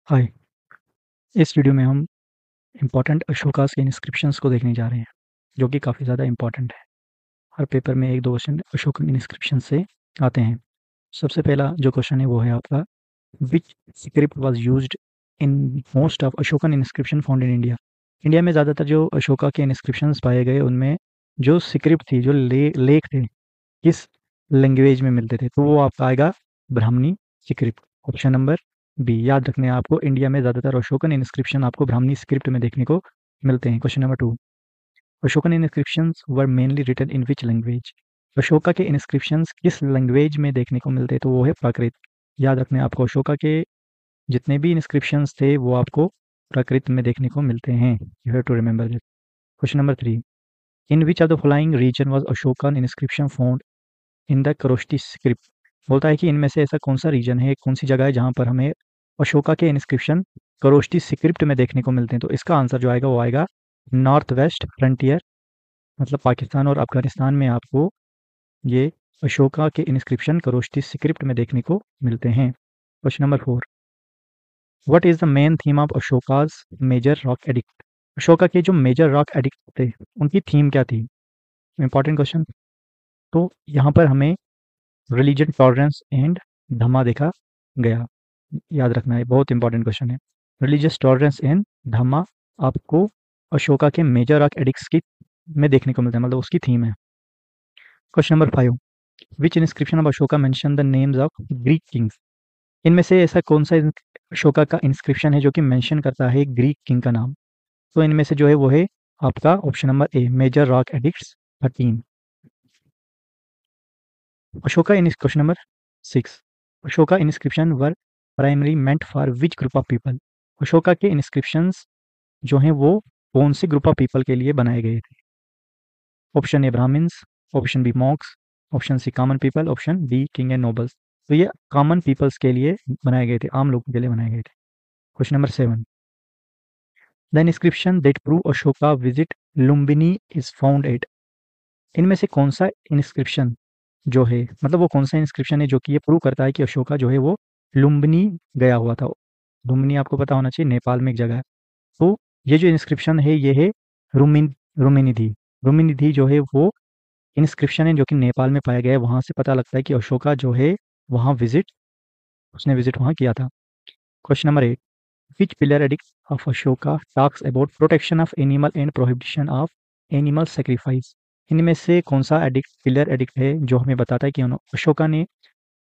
हाय। इस वीडियो में हम इम्पोर्टेंट अशोकास के इंस्क्रिप्शंस को देखने जा रहे हैं, जो कि काफ़ी ज़्यादा इम्पोर्टेंट है। हर पेपर में 1-2 क्वेश्चन अशोकन इंस्क्रिप्शन से आते हैं। सबसे पहला जो क्वेश्चन है वो है आपका, which script was used in most of Ashokan inscription found in India? India में ज़्यादातर जो अशोका के इंस्क्रिप्शंस पाए गए, उनमें जो स्क्रिप्ट थी, जो लेख थे, किस लैंग्वेज में मिलते थे? तो वो आपका आएगा Brahmi script. Option number B. याद रखना है आपको, इंडिया में ज़्यादातर अशोकन इंस्क्रिप्शन आपको ब्राह्मणी स्क्रिप्ट में देखने को मिलते हैं। Question number 2, Ashokan inscriptions were mainly written in which language? Ashoka के इंस्क्रिप्शंस किस लैंग्वेज में देखने को मिलते हैं? तो वो है प्राकृत। याद रखना है आपको, अशोका के जितने भी इंस्क्रिप्शंस थे वो आपको प्राकृत में देखने को मिलते हैं। You have to remember this. Question number 3, in which of the following reason was Ashokan inscription found in the Kharosthi script? बोलता है कि इनमें से ऐसा कौन सा रीजन है, कौन सी जगह है जहाँ पर हमें अशोका के इंस्क्रिप्शन करोष्टी स्क्रिप्ट में देखने को मिलते हैं? तो इसका आंसर जो आएगा वो आएगा नॉर्थ वेस्ट फ्रंटियर, मतलब पाकिस्तान और अफगानिस्तान में आपको ये अशोका के इंस्क्रिप्शन करोष्टी स्क्रिप्ट में देखने को मिलते हैं। Question number 4, what is the main theme of Ashoka's major rock edict? Ashoka के जो मेजर रॉक एडिक्ट थे, उनकी थीम क्या थी? Important question. तो यहाँ पर हमें रिलीजन टॉलरेंस एंड धम्मा देखा गया। याद रखना है, बहुत इंपॉर्टेंट क्वेश्चन है। रिलीजियस टॉलरेंस एंड धम्मा आपको अशोका के मेजर रॉक एडिक्ट्स की में देखने को मिलता है, मतलब उसकी थीम है। Question number 5, which inscription of Ashoka mention the names of Greek Kings? इनमें से ऐसा कौन सा अशोका का इंस्क्रिप्शन है जो कि मेंशन करता है ग्रीक किंग का नाम? तो इनमें से जो है वो है आपका option number A, major rock edicts 13। Ashoka in question number 6, Ashoka inscription were primary meant for which group of people? Ashoka के इंस्क्रिप्शंस जो हैं वो कौन से ग्रुप ऑफ पीपल के लिए बनाए गए थे? Option A Brahmins, option B monks, option C common people, option D king and nobles. तो ये कॉमन पीपल्स के लिए बनाए गए थे, आम लोगों के लिए बनाए गए थे। Question number 7, the inscription that prove Ashoka visit Lumbini is found at? इनमें से कौन सा इंस्क्रिप्शन जो है, मतलब वो कौन सा इंस्क्रिप्शन है जो कि ये प्रूव करता है कि अशोका जो है वो लुम्बिनी गया हुआ था? लुम्बिनी आपको पता होना चाहिए, नेपाल में एक जगह है। तो ये जो इंस्क्रिप्शन है ये है रुमिनिधि। रुमिनिधि जो है वो इंस्क्रिप्शन है जो कि नेपाल में पाया गया है। वहाँ से पता लगता है कि अशोका जो है वहाँ उसने विजिट वहाँ किया था। Question number 8, which pillar addict of Ashoka talks about protection of animal and prohibition of animal sacrifice? इनमें से कौन सा पिलर एडिक्ट है जो हमें बताता है कि अशोका ने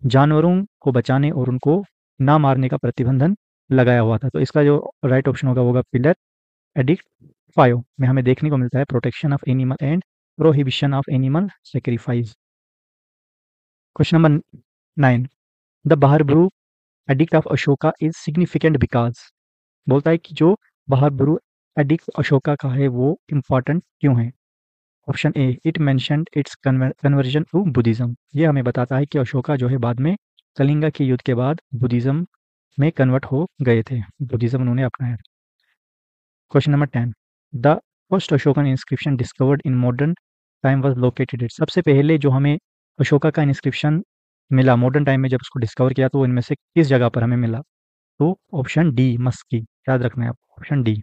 जानवरों को बचाने और उनको ना मारने का प्रतिबंधन लगाया हुआ था? तो इसका जो राइट ऑप्शन होगा पिलर एडिक्ट 5 में हमें देखने को मिलता है protection of animal and prohibition of animal sacrifice. Question number 9, the Bhabru edict of Ashoka is significant because? बोलता है कि जो बहारब्रू एडिक्ट अशोका का है वो इम्पॉर्टेंट क्यों है? Option A, it mentioned its conversion to Buddhism. ये हमें बताता है कि अशोका जो है बाद में कलिंगा के युद्ध के बाद बुद्धिज्म में कन्वर्ट हो गए थे, बुद्धिज्म उन्होंने अपनाया। Question number 10, the first Ashokan inscription discovered in modern time was located at? सबसे पहले जो हमें अशोका का इंस्क्रिप्शन मिला मॉडर्न टाइम में, जब उसको डिस्कवर किया, तो इनमें से किस जगह पर हमें मिला? तो ऑप्शन डी, मस्की। याद रखना है आपको, ऑप्शन डी।